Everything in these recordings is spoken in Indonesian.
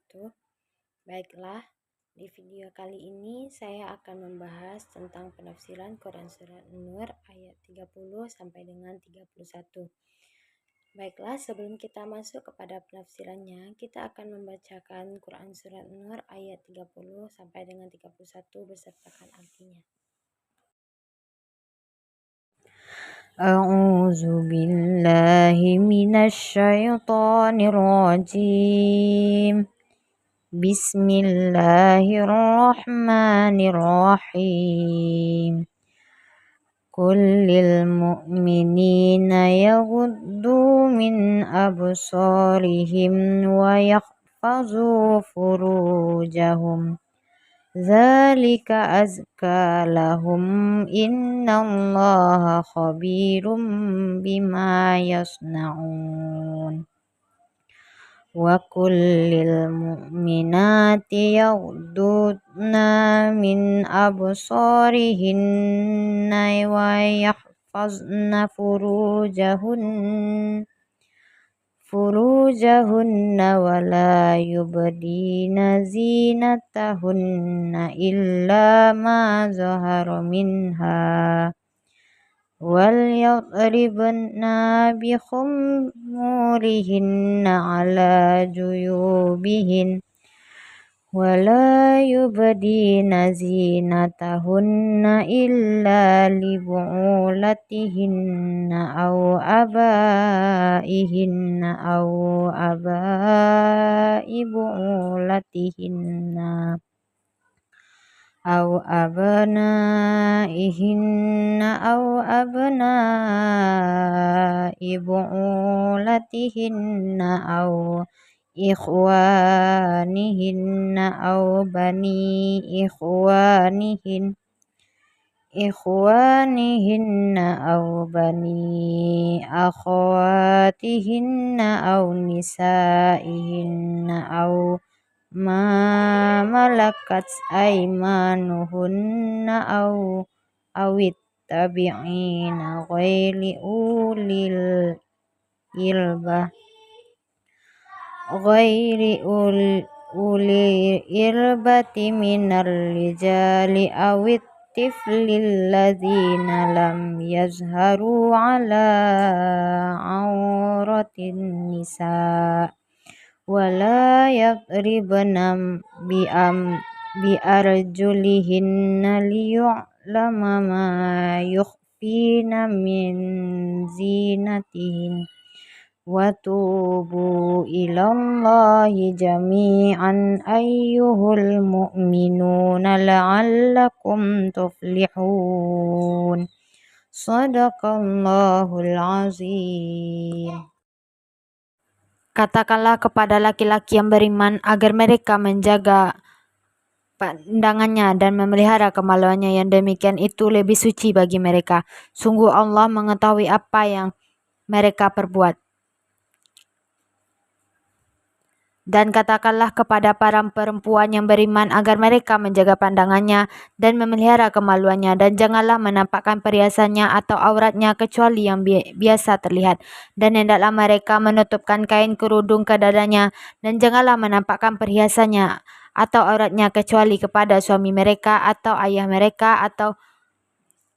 wabarakatuh. Baiklah, di video kali ini saya akan membahas tentang penafsiran Quran Surat An-Nur ayat 30 sampai dengan 31. Baiklah, sebelum kita masuk kepada penafsirannya, kita akan membacakan Quran Surat An-Nur ayat 30 sampai dengan 31 besertakan artinya. أعوذ بالله من الشيطان الرجيم بسم الله الرحمن الرحيم قل للمؤمنين يغضوا من أبصارهم ويحفظوا فروجهم ذلك أزكى لهم إن الله خبير بما يصنعون وقل للمؤمنات يغضضن من أبصارهن ويحفظن فروجهن ولا يبدين زينتهن إلا ما ظهر منها وليضربن بخمورهن على جيوبهن ولا يبدين زينتهن إلا لبعولتهن أو آبائهن أو آباء بعولتهن أو أبنائهن أو أبناء بعولتهن أو إخوانهن أو بني إخوانهن أو بني أخواتهن أو نسائهن أو ما ملكت أيمانهن أو التابعين غير أولي الإربة من الرجال أو الطفل الذين لم يظهروا على عورة النساء ولا يضربن بأرجلهن ليعلم ما يخفين من زينتهن وتوبوا إلى الله جميعا أيها المؤمنون لعلكم تفلحون صدق الله العظيم. Katakanlah kepada laki-laki yang beriman agar mereka menjaga pandangannya dan memelihara kemaluannya, yang demikian itu lebih suci bagi mereka. Sungguh Allah mengetahui apa yang mereka perbuat. Dan katakanlah kepada para perempuan yang beriman agar mereka menjaga pandangannya dan memelihara kemaluannya, dan janganlah menampakkan perhiasannya atau auratnya kecuali yang biasa terlihat, dan hendaklah mereka menutupkan kain kerudung ke dadanya, dan janganlah menampakkan perhiasannya atau auratnya kecuali kepada suami mereka atau ayah mereka atau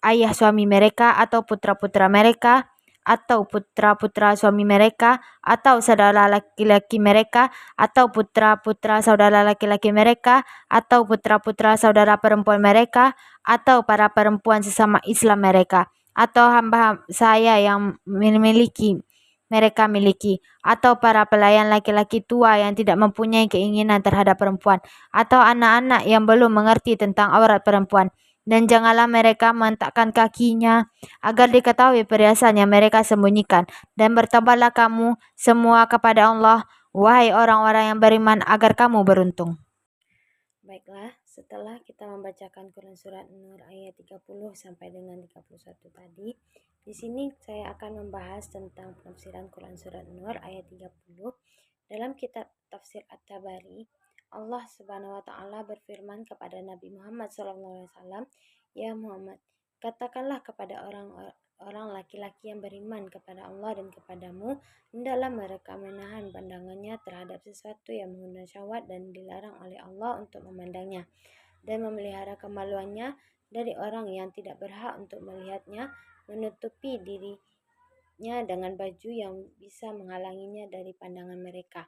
ayah suami mereka atau putra-putra mereka atau putra-putra suami mereka atau saudara laki-laki mereka atau putra-putra saudara laki-laki mereka atau putra-putra saudara perempuan mereka atau para perempuan sesama Islam mereka atau hamba saya yang mereka miliki atau para pelayan laki-laki tua yang tidak mempunyai keinginan terhadap perempuan atau anak-anak yang belum mengerti tentang aurat perempuan. Dan janganlah mereka mentakkan kakinya agar diketahui perhiasan yang mereka sembunyikan. Dan bertobatlah kamu semua kepada Allah, wahai orang-orang yang beriman, agar kamu beruntung. Baiklah, setelah kita membacakan Quran Surat Nur ayat 30 sampai dengan 31 tadi, di sini saya akan membahas tentang penafsiran Quran Surat Nur ayat 30. Dalam kitab Tafsir At-Tabari, Allah Subhanahu wa taala berfirman kepada Nabi Muhammad SAW, "Ya Muhammad, katakanlah kepada orang laki-laki yang beriman kepada Allah dan kepadamu, hendaklah mereka menahan pandangannya terhadap sesuatu yang mengundang syahwat dan dilarang oleh Allah untuk memandangnya, dan memelihara kemaluannya dari orang yang tidak berhak untuk melihatnya, menutupi dirinya dengan baju yang bisa menghalanginya dari pandangan mereka.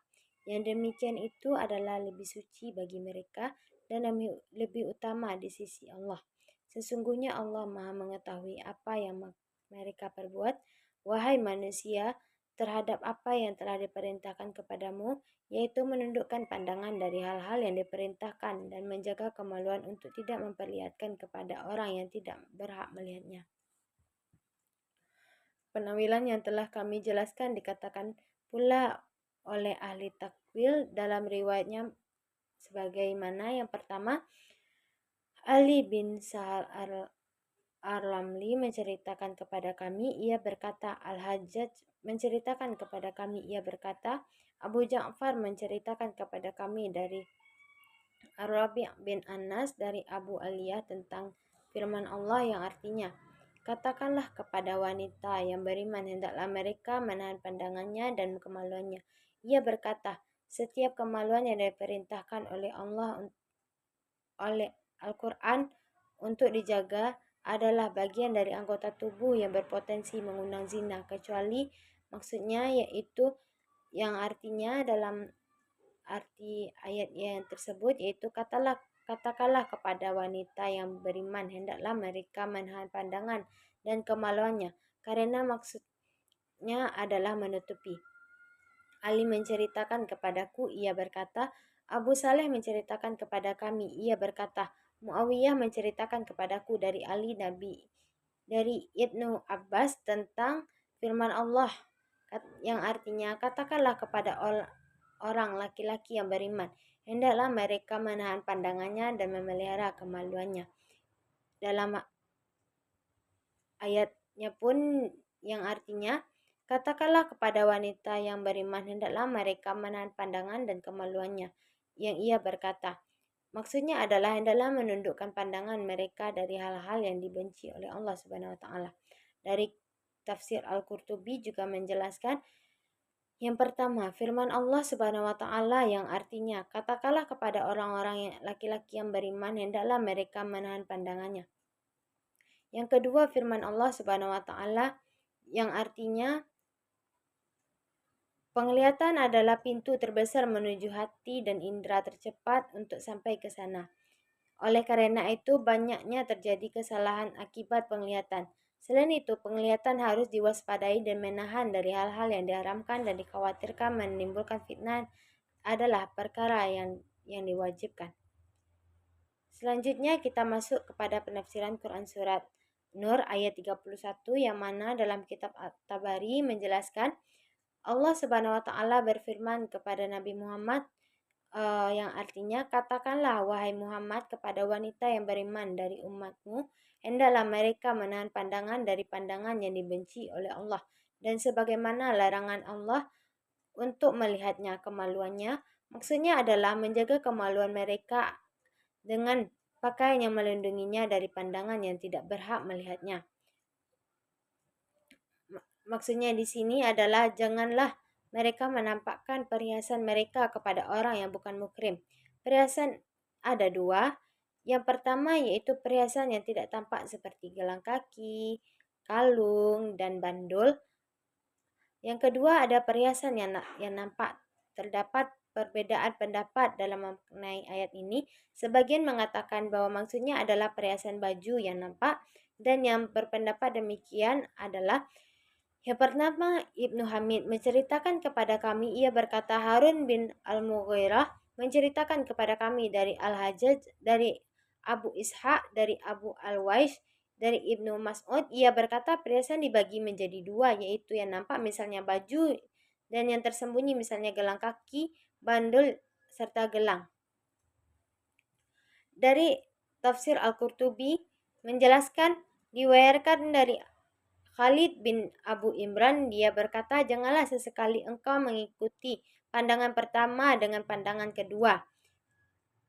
Yang demikian itu adalah lebih suci bagi mereka dan lebih utama di sisi Allah. Sesungguhnya Allah Maha mengetahui apa yang mereka perbuat. Wahai manusia, terhadap apa yang telah diperintahkan kepadamu, yaitu menundukkan pandangan dari hal-hal yang diperintahkan dan menjaga kemaluan untuk tidak memperlihatkan kepada orang yang tidak berhak melihatnya. Penawilan yang telah kami jelaskan dikatakan pula oleh ahli takwil dalam riwayatnya sebagaimana yang pertama, Ali bin Sahal Ar-Ramli menceritakan kepada kami, ia berkata, Al-Hajjaj menceritakan kepada kami, ia berkata, Abu Ja'far menceritakan kepada kami dari Ar-Rabi' bin Anas dari Abu Aliyah tentang firman Allah yang artinya, katakanlah kepada wanita yang beriman hendaklah mereka menahan pandangannya dan kemaluannya. Ia berkata, setiap kemaluan yang diperintahkan oleh Allah oleh Al-Quran untuk dijaga adalah bagian dari anggota tubuh yang berpotensi mengundang zina, kecuali maksudnya yaitu yang artinya dalam arti ayat yang tersebut yaitu katakanlah kepada wanita yang beriman hendaklah mereka menahan pandangan dan kemaluannya, karena maksudnya adalah menutupi. Ali menceritakan kepadaku, ia berkata, Abu Saleh menceritakan kepada kami, ia berkata, Muawiyah menceritakan kepadaku dari Ali dari Ibnu Abbas tentang firman Allah yang artinya, katakanlah kepada orang laki-laki yang beriman, hendaklah mereka menahan pandangannya dan memelihara kemaluannya. Dalam ayatnya pun yang artinya, katakanlah kepada wanita yang beriman hendaklah mereka menahan pandangan dan kemaluannya. Yang ia berkata, maksudnya adalah hendaklah menundukkan pandangan mereka dari hal-hal yang dibenci oleh Allah Subhanahu wa taala. Dari tafsir Al-Qurtubi juga menjelaskan yang pertama, firman Allah Subhanahu wa taala yang artinya, katakanlah kepada orang-orang laki-laki yang beriman hendaklah mereka menahan pandangannya. Yang kedua, firman Allah Subhanahu wa taala yang artinya, penglihatan adalah pintu terbesar menuju hati dan indera tercepat untuk sampai ke sana. Oleh karena itu, banyaknya terjadi kesalahan akibat penglihatan. Selain itu, penglihatan harus diwaspadai dan menahan dari hal-hal yang diharamkan dan dikhawatirkan menimbulkan fitnah adalah perkara yang diwajibkan. Selanjutnya kita masuk kepada penafsiran Quran Surat Nur ayat 31 yang mana dalam kitab At-Tabari menjelaskan Allah Subhanahu wa taala berfirman kepada Nabi Muhammad yang artinya, katakanlah wahai Muhammad kepada wanita yang beriman dari umatmu, hendaklah mereka menahan pandangan dari pandangan yang dibenci oleh Allah, dan sebagaimana larangan Allah untuk melihatnya kemaluannya, maksudnya adalah menjaga kemaluan mereka dengan pakaian yang melindunginya dari pandangan yang tidak berhak melihatnya. Maksudnya di sini adalah janganlah mereka menampakkan perhiasan mereka kepada orang yang bukan muhrim. Perhiasan ada dua. Yang pertama yaitu perhiasan yang tidak tampak seperti gelang kaki, kalung, dan bandul. Yang kedua ada perhiasan yang nampak. Terdapat perbedaan pendapat dalam mengenai ayat ini. Sebagian mengatakan bahwa maksudnya adalah perhiasan baju yang nampak, dan yang berpendapat demikian adalah yang pertama, Ibnu Hamid menceritakan kepada kami, ia berkata, Harun bin Al-Mughirah menceritakan kepada kami dari Al-Hajjaj, dari Abu Ishaq, dari Abu Al-Waish, dari Ibnu Mas'ud, ia berkata perhiasan dibagi menjadi dua, yaitu yang nampak misalnya baju, dan yang tersembunyi misalnya gelang kaki, bandul, serta gelang. Dari tafsir Al-Qurtubi menjelaskan, diwayarkan dari Khalid bin Abu Imran, dia berkata, janganlah sesekali engkau mengikuti pandangan pertama dengan pandangan kedua.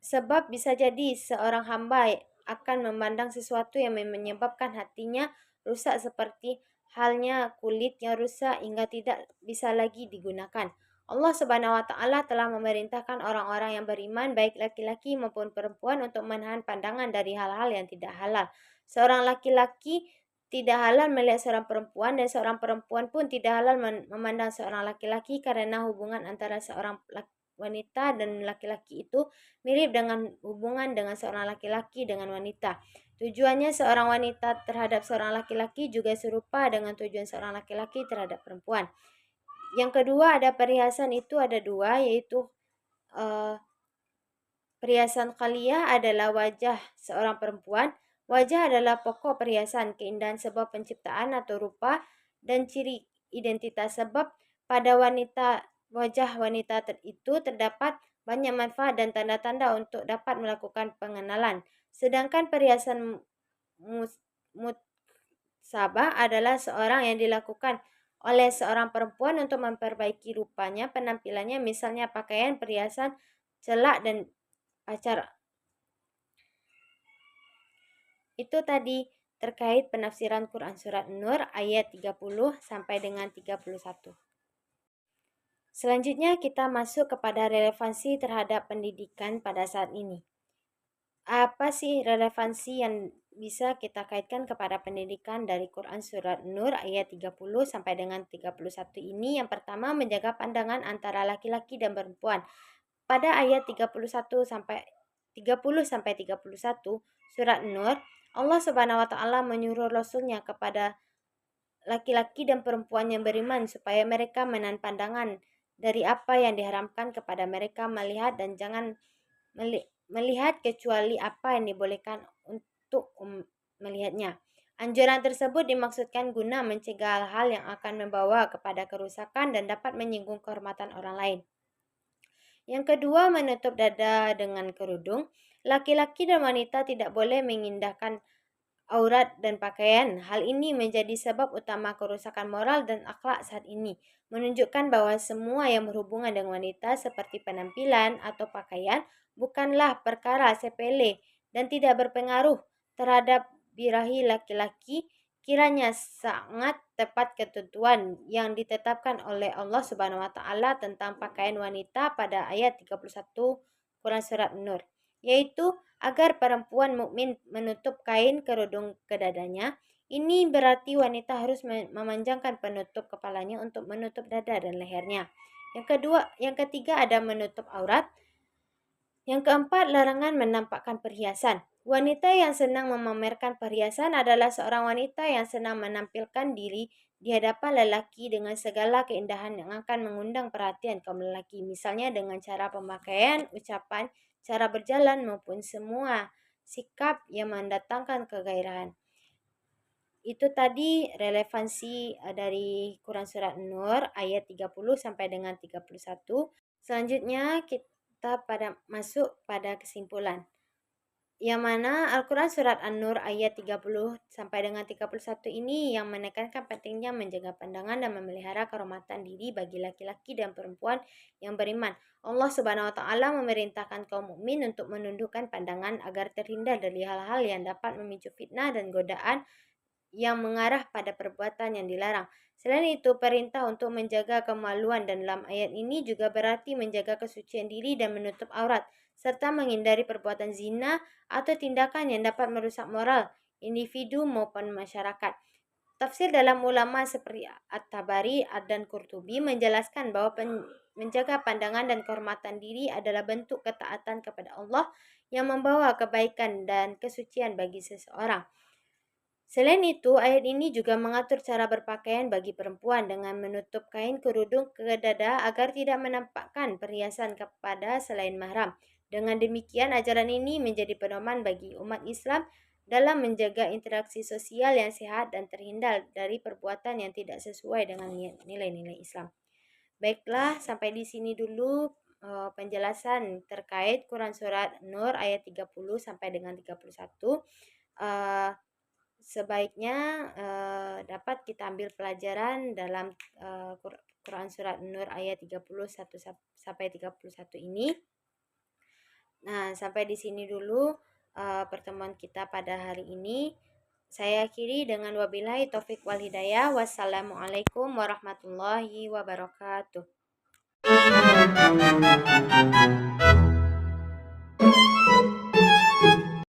Sebab bisa jadi seorang hamba akan memandang sesuatu yang menyebabkan hatinya rusak seperti halnya kulit yang rusak hingga tidak bisa lagi digunakan. Allah Subhanahu wa taala telah memerintahkan orang-orang yang beriman baik laki-laki maupun perempuan untuk menahan pandangan dari hal-hal yang tidak halal. Seorang laki-laki tidak halal melihat seorang perempuan dan seorang perempuan pun tidak halal memandang seorang laki-laki karena hubungan antara seorang wanita dan laki-laki itu mirip dengan hubungan dengan seorang laki-laki dengan wanita. Tujuannya seorang wanita terhadap seorang laki-laki juga serupa dengan tujuan seorang laki-laki terhadap perempuan. Yang kedua ada perhiasan itu ada dua, yaitu perhiasan khaliyah adalah wajah seorang perempuan. Wajah adalah pokok perhiasan, keindahan sebab penciptaan atau rupa dan ciri identitas sebab pada wajah wanita itu terdapat banyak manfaat dan tanda-tanda untuk dapat melakukan pengenalan. Sedangkan perhiasan mutsabah adalah seorang yang dilakukan oleh seorang perempuan untuk memperbaiki rupanya, penampilannya, misalnya pakaian, perhiasan, celak, dan acara. Itu tadi terkait penafsiran Quran Surat Nur ayat 30 sampai dengan 31. Selanjutnya kita masuk kepada relevansi terhadap pendidikan pada saat ini. Apa sih relevansi yang bisa kita kaitkan kepada pendidikan dari Quran Surat Nur ayat 30 sampai dengan 31 ini? Yang pertama, menjaga pandangan antara laki-laki dan perempuan. Pada ayat 31 sampai 31 Surat Nur, Allah Subhanahu wa taala menyuruh Rasulnya kepada laki-laki dan perempuan yang beriman supaya mereka menahan pandangan dari apa yang diharamkan kepada mereka melihat dan jangan melihat kecuali apa yang dibolehkan untuk melihatnya. Anjuran tersebut dimaksudkan guna mencegah hal-hal yang akan membawa kepada kerusakan dan dapat menyinggung kehormatan orang lain. Yang kedua, menutup dada dengan kerudung. Laki-laki dan wanita tidak boleh mengindahkan aurat dan pakaian. Hal ini menjadi sebab utama kerusakan moral dan akhlak saat ini, menunjukkan bahwa semua yang berhubungan dengan wanita seperti penampilan atau pakaian bukanlah perkara sepele dan tidak berpengaruh terhadap birahi laki-laki. Kiranya sangat tepat ketentuan yang ditetapkan oleh Allah Subhanahu wa taala tentang pakaian wanita pada ayat 31 Quran Surat Nur, yaitu agar perempuan mukmin menutup kain kerudung ke dadanya. Ini berarti wanita harus memanjangkan penutup kepalanya untuk menutup dada dan lehernya. Yang ketiga ada menutup aurat. Yang keempat, larangan menampakkan perhiasan. Wanita yang senang memamerkan perhiasan adalah seorang wanita yang senang menampilkan diri di hadapan lelaki dengan segala keindahan yang akan mengundang perhatian kaum lelaki, misalnya dengan cara pemakaian, ucapan, cara berjalan, maupun semua sikap yang mendatangkan kegairahan. Itu tadi relevansi dari Quran Surat Nur ayat 30 sampai dengan 31. Selanjutnya kita masuk pada kesimpulan. Yang mana Al-Quran Surat An-Nur ayat 30 sampai dengan 31 ini yang menekankan pentingnya menjaga pandangan dan memelihara kehormatan diri bagi laki-laki dan perempuan yang beriman. Allah Subhanahu wa taala memerintahkan kaum mukmin untuk menundukkan pandangan agar terhindar dari hal-hal yang dapat memicu fitnah dan godaan yang mengarah pada perbuatan yang dilarang. Selain itu, perintah untuk menjaga kemaluan dan dalam ayat ini juga berarti menjaga kesucian diri dan menutup aurat, serta menghindari perbuatan zina atau tindakan yang dapat merusak moral individu maupun masyarakat. Tafsir dalam ulama seperti At-Tabari dan Qurtubi menjelaskan bahwa menjaga pandangan dan kehormatan diri adalah bentuk ketaatan kepada Allah yang membawa kebaikan dan kesucian bagi seseorang. Selain itu, ayat ini juga mengatur cara berpakaian bagi perempuan dengan menutup kain kerudung ke dada agar tidak menampakkan perhiasan kepada selain mahram. Dengan demikian, ajaran ini menjadi pedoman bagi umat Islam dalam menjaga interaksi sosial yang sehat dan terhindar dari perbuatan yang tidak sesuai dengan nilai-nilai Islam. Baiklah, sampai di sini dulu penjelasan terkait Quran Surat Nur ayat 30 sampai dengan 31. Sebaiknya dapat kita ambil pelajaran dalam Quran Surat Nur ayat 31 sampai 31 ini. Nah, sampai di sini dulu pertemuan kita pada hari ini. Saya akhiri dengan wabillahi taufik wal hidayah. Wassalamualaikum warahmatullahi wabarakatuh.